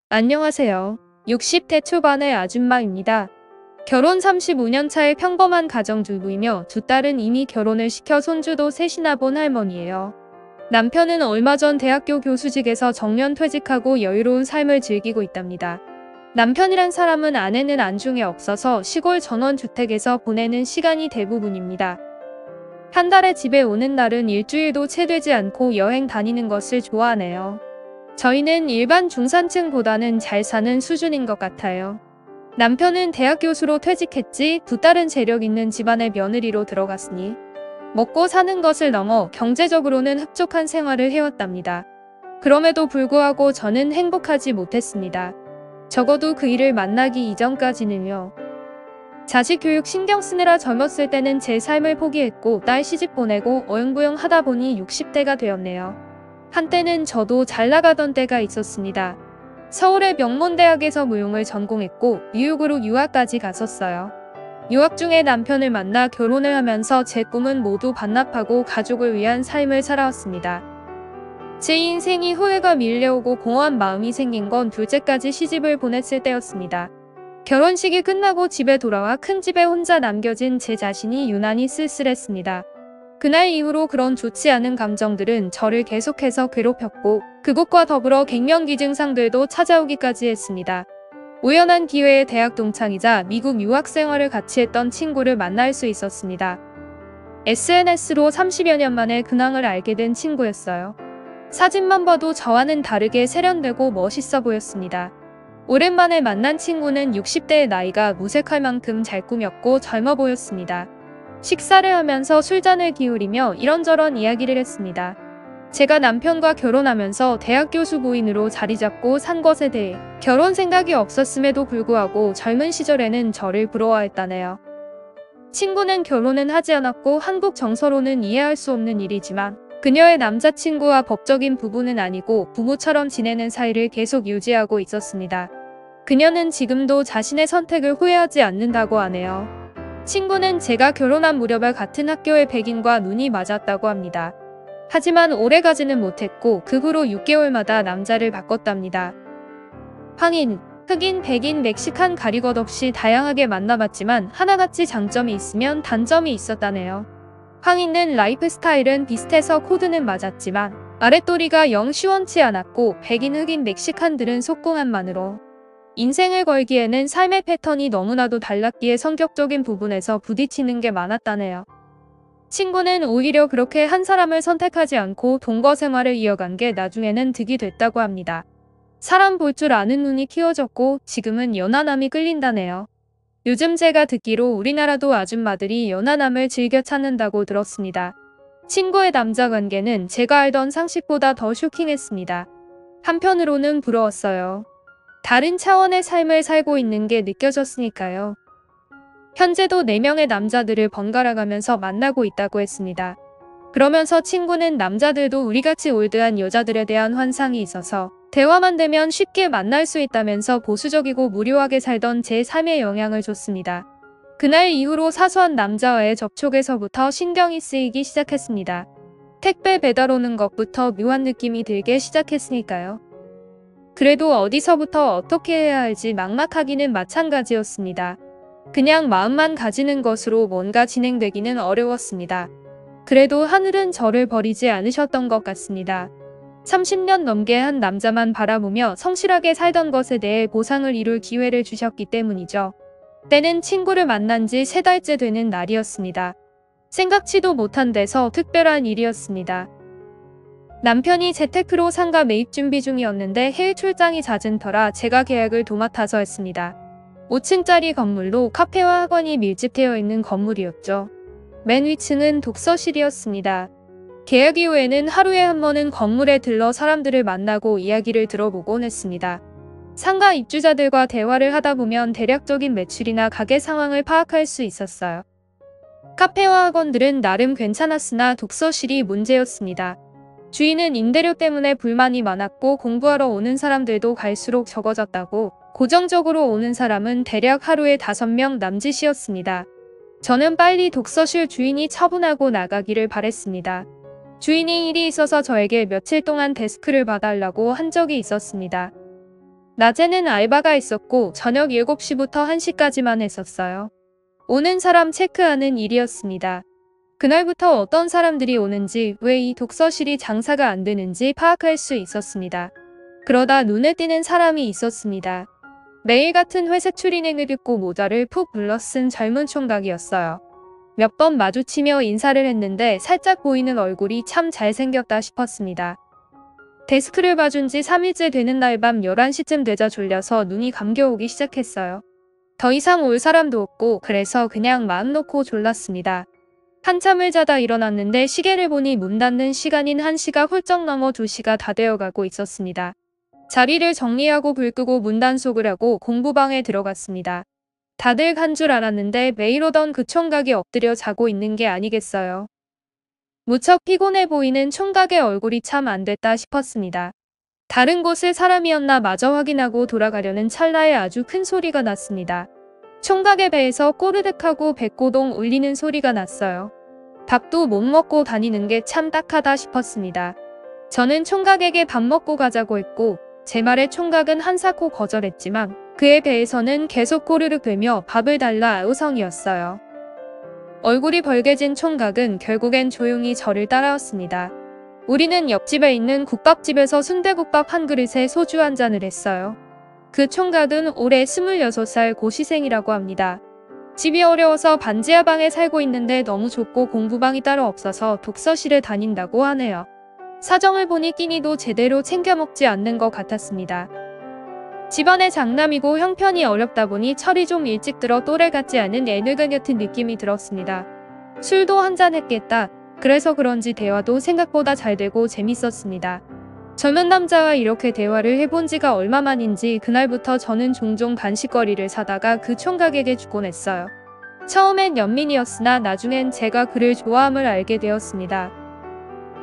안녕하세요. 60대 초반의 아줌마입니다. 결혼 35년 차의 평범한 가정주부이며 두 딸은 이미 결혼을 시켜 손주도 셋이나 본 할머니예요. 남편은 얼마 전 대학교 교수직에서 정년 퇴직하고 여유로운 삶을 즐기고 있답니다. 남편이란 사람은 아내는 안중에 없어서 시골 전원주택에서 보내는 시간이 대부분입니다. 한 달에 집에 오는 날은 일주일도 채 되지 않고 여행 다니는 것을 좋아하네요. 저희는 일반 중산층보다는 잘 사는 수준인 것 같아요. 남편은 대학 교수로 퇴직했지 두 딸은 재력 있는 집안의 며느리로 들어갔으니 먹고 사는 것을 넘어 경제적으로는 흡족한 생활을 해왔답니다. 그럼에도 불구하고 저는 행복하지 못했습니다. 적어도 그 일을 만나기 이전까지는요. 자식 교육 신경 쓰느라 젊었을 때는 제 삶을 포기했고 딸 시집 보내고 어영부영 하다 보니 60대가 되었네요. 한때는 저도 잘 나가던 때가 있었습니다. 서울의 명문대학에서 무용을 전공했고 뉴욕으로 유학까지 갔었어요. 유학 중에 남편을 만나 결혼을 하면서 제 꿈은 모두 반납하고 가족을 위한 삶을 살아왔습니다. 제 인생이 후회가 밀려오고 공허한 마음이 생긴 건 둘째까지 시집을 보냈을 때였습니다. 결혼식이 끝나고 집에 돌아와 큰 집에 혼자 남겨진 제 자신이 유난히 쓸쓸했습니다. 그날 이후로 그런 좋지 않은 감정들은 저를 계속해서 괴롭혔고 그것과 더불어 갱년기 증상들도 찾아오기까지 했습니다. 우연한 기회에 대학 동창이자 미국 유학 생활을 같이 했던 친구를 만날 수 있었습니다. SNS로 30여 년 만에 근황을 알게 된 친구였어요. 사진만 봐도 저와는 다르게 세련되고 멋있어 보였습니다. 오랜만에 만난 친구는 60대의 나이가 무색할 만큼 잘 꾸몄고 젊어 보였습니다. 식사를 하면서 술잔을 기울이며 이런저런 이야기를 했습니다. 제가 남편과 결혼하면서 대학 교수 부인으로 자리 잡고 산 것에 대해 결혼 생각이 없었음에도 불구하고 젊은 시절에는 저를 부러워했다네요. 친구는 결혼은 하지 않았고 한국 정서로는 이해할 수 없는 일이지만 그녀의 남자친구와 법적인 부부는 아니고 부모처럼 지내는 사이를 계속 유지하고 있었습니다. 그녀는 지금도 자신의 선택을 후회하지 않는다고 하네요. 친구는 제가 결혼한 무렵에 같은 학교의 백인과 눈이 맞았다고 합니다. 하지만 오래가지는 못했고 그 후로 6개월마다 남자를 바꿨답니다. 황인, 흑인, 백인, 멕시칸 가릴 것 없이 다양하게 만나봤지만 하나같이 장점이 있으면 단점이 있었다네요. 황인은 라이프 스타일은 비슷해서 코드는 맞았지만 아랫도리가 영 시원치 않았고 백인, 흑인, 멕시칸들은 속궁합만으로 인생을 걸기에는 삶의 패턴이 너무나도 달랐기에 성격적인 부분에서 부딪히는 게 많았다네요. 친구는 오히려 그렇게 한 사람을 선택하지 않고 동거 생활을 이어간 게 나중에는 득이 됐다고 합니다. 사람 볼 줄 아는 눈이 키워졌고 지금은 연하남이 끌린다네요. 요즘 제가 듣기로 우리나라도 아줌마들이 연하남을 즐겨 찾는다고 들었습니다. 친구의 남자 관계는 제가 알던 상식보다 더 쇼킹했습니다. 한편으로는 부러웠어요. 다른 차원의 삶을 살고 있는 게 느껴졌으니까요. 현재도 4명의 남자들을 번갈아 가면서 만나고 있다고 했습니다. 그러면서 친구는 남자들도 우리같이 올드한 여자들에 대한 환상이 있어서 대화만 되면 쉽게 만날 수 있다면서 보수적이고 무료하게 살던 제 삶에 영향을 줬습니다. 그날 이후로 사소한 남자와의 접촉에서부터 신경이 쓰이기 시작했습니다. 택배 배달 오는 것부터 묘한 느낌이 들게 시작했으니까요. 그래도 어디서부터 어떻게 해야 할지 막막하기는 마찬가지였습니다. 그냥 마음만 가지는 것으로 뭔가 진행되기는 어려웠습니다. 그래도 하늘은 저를 버리지 않으셨던 것 같습니다. 30년 넘게 한 남자만 바라보며 성실하게 살던 것에 대해 보상을 이룰 기회를 주셨기 때문이죠. 때는 친구를 만난 지 3달째 되는 날이었습니다. 생각지도 못한 데서 특별한 일이었습니다. 남편이 재테크로 상가 매입 준비 중이었는데 해외 출장이 잦은 터라 제가 계약을 도맡아서 했습니다. 5층짜리 건물로 카페와 학원이 밀집되어 있는 건물이었죠. 맨 위층은 독서실이었습니다. 계약 이후에는 하루에 한 번은 건물에 들러 사람들을 만나고 이야기를 들어보곤 했습니다. 상가 입주자들과 대화를 하다 보면 대략적인 매출이나 가게 상황을 파악할 수 있었어요. 카페와 학원들은 나름 괜찮았으나 독서실이 문제였습니다. 주인은 임대료 때문에 불만이 많았고 공부하러 오는 사람들도 갈수록 적어졌다고 고정적으로 오는 사람은 대략 하루에 5명 남짓이었습니다. 저는 빨리 독서실 주인이 처분하고 나가기를 바랬습니다. 주인이 일이 있어서 저에게 며칠 동안 데스크를 봐달라고 한 적이 있었습니다. 낮에는 알바가 있었고 저녁 7시부터 1시까지만 했었어요. 오는 사람 체크하는 일이었습니다. 그날부터 어떤 사람들이 오는지, 왜 이 독서실이 장사가 안 되는지 파악할 수 있었습니다. 그러다 눈에 띄는 사람이 있었습니다. 매일 같은 회색 추리닝을 입고 모자를 푹 눌러쓴 젊은 총각이었어요. 몇 번 마주치며 인사를 했는데 살짝 보이는 얼굴이 참 잘생겼다 싶었습니다. 데스크를 봐준 지 3일째 되는 날 밤 11시쯤 되자 졸려서 눈이 감겨오기 시작했어요. 더 이상 올 사람도 없고 그래서 그냥 마음 놓고 졸랐습니다. 한참을 자다 일어났는데 시계를 보니 문 닫는 시간인 1시가 훌쩍 넘어 2시가 다 되어가고 있었습니다. 자리를 정리하고 불 끄고 문 단속을 하고 공부방에 들어갔습니다. 다들 간 줄 알았는데 매일 오던 그 총각이 엎드려 자고 있는 게 아니겠어요. 무척 피곤해 보이는 총각의 얼굴이 참 안 됐다 싶었습니다. 다른 곳의 사람이었나 마저 확인하고 돌아가려는 찰나에 아주 큰 소리가 났습니다. 총각의 배에서 꼬르륵하고 배꼬동 울리는 소리가 났어요. 밥도 못 먹고 다니는 게 참 딱하다 싶었습니다. 저는 총각에게 밥 먹고 가자고 했고 제 말에 총각은 한사코 거절했지만 그의 배에서는 계속 꼬르륵대며 밥을 달라 아우성이었어요. 얼굴이 벌개진 총각은 결국엔 조용히 저를 따라왔습니다. 우리는 옆집에 있는 국밥집에서 순대국밥 한 그릇에 소주 한 잔을 했어요. 그 총각은 올해 26살 고시생이라고 합니다. 집이 어려워서 반지하방에 살고 있는데 너무 좁고 공부방이 따로 없어서 독서실에 다닌다고 하네요. 사정을 보니 끼니도 제대로 챙겨 먹지 않는 것 같았습니다. 집안의 장남이고 형편이 어렵다 보니 철이 좀 일찍 들어 또래 같지 않은 애늙은 같은 느낌이 들었습니다. 술도 한잔 했겠다. 그래서 그런지 대화도 생각보다 잘 되고 재밌었습니다. 젊은 남자와 이렇게 대화를 해본 지가 얼마만인지 그날부터 저는 종종 간식거리를 사다가 그 총각에게 주곤 했어요. 처음엔 연민이었으나 나중엔 제가 그를 좋아함을 알게 되었습니다.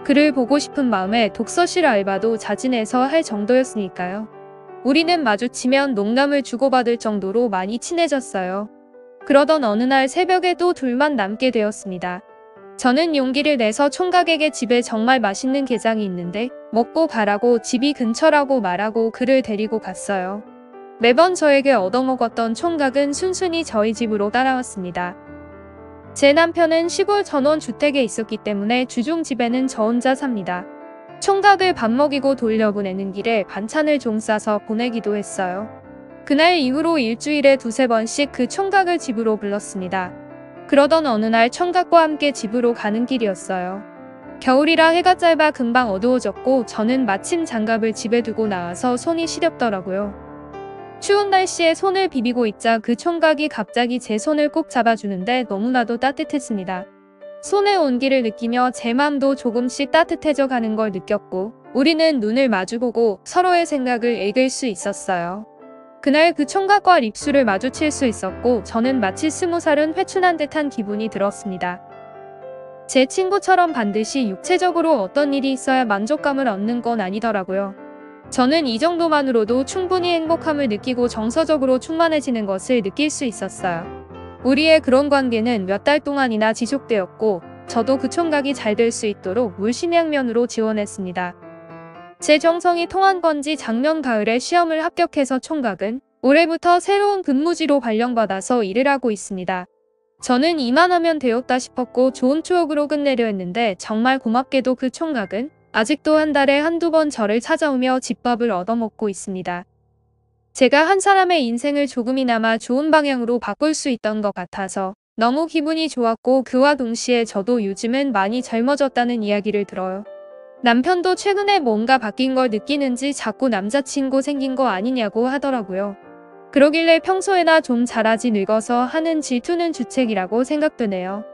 그를 보고 싶은 마음에 독서실 알바도 자진해서 할 정도였으니까요. 우리는 마주치면 농담을 주고받을 정도로 많이 친해졌어요. 그러던 어느 날 새벽에 또 둘만 남게 되었습니다. 저는 용기를 내서 총각에게 집에 정말 맛있는 게장이 있는데 먹고 가라고 집이 근처라고 말하고 그를 데리고 갔어요. 매번 저에게 얻어먹었던 총각은 순순히 저희 집으로 따라왔습니다. 제 남편은 시골 전원주택에 있었기 때문에 주중 집에는 저 혼자 삽니다. 총각을 밥 먹이고 돌려보내는 길에 반찬을 좀 싸서 보내기도 했어요. 그날 이후로 일주일에 2~3번씩 그 총각을 집으로 불렀습니다. 그러던 어느 날 총각과 함께 집으로 가는 길이었어요. 겨울이라 해가 짧아 금방 어두워졌고 저는 마침 장갑을 집에 두고 나와서 손이 시렵더라고요. 추운 날씨에 손을 비비고 있자 그 총각이 갑자기 제 손을 꼭 잡아주는데 너무나도 따뜻했습니다. 손의 온기를 느끼며 제 맘도 조금씩 따뜻해져 가는 걸 느꼈고 우리는 눈을 마주보고 서로의 생각을 읽을 수 있었어요. 그날 그 총각과 입술을 마주칠 수 있었고 저는 마치 20살은 회춘한 듯한 기분이 들었습니다. 제 친구처럼 반드시 육체적으로 어떤 일이 있어야 만족감을 얻는 건 아니더라고요. 저는 이 정도만으로도 충분히 행복함을 느끼고 정서적으로 충만해지는 것을 느낄 수 있었어요. 우리의 그런 관계는 몇 달 동안이나 지속되었고 저도 그 총각이 잘 될 수 있도록 물심양면으로 지원했습니다. 제 정성이 통한 건지 작년 가을에 시험을 합격해서 총각은 올해부터 새로운 근무지로 발령받아서 일을 하고 있습니다. 저는 이만하면 되었다 싶었고 좋은 추억으로 끝내려 했는데 정말 고맙게도 그 총각은 아직도 한 달에 한두 번 저를 찾아오며 집밥을 얻어먹고 있습니다. 제가 한 사람의 인생을 조금이나마 좋은 방향으로 바꿀 수 있던 것 같아서 너무 기분이 좋았고 그와 동시에 저도 요즘은 많이 젊어졌다는 이야기를 들어요. 남편도 최근에 뭔가 바뀐 걸 느끼는지 자꾸 남자친구 생긴 거 아니냐고 하더라고요. 그러길래 평소에나 좀 잘하지 늙어서 하는 질투는 주책이라고 생각되네요.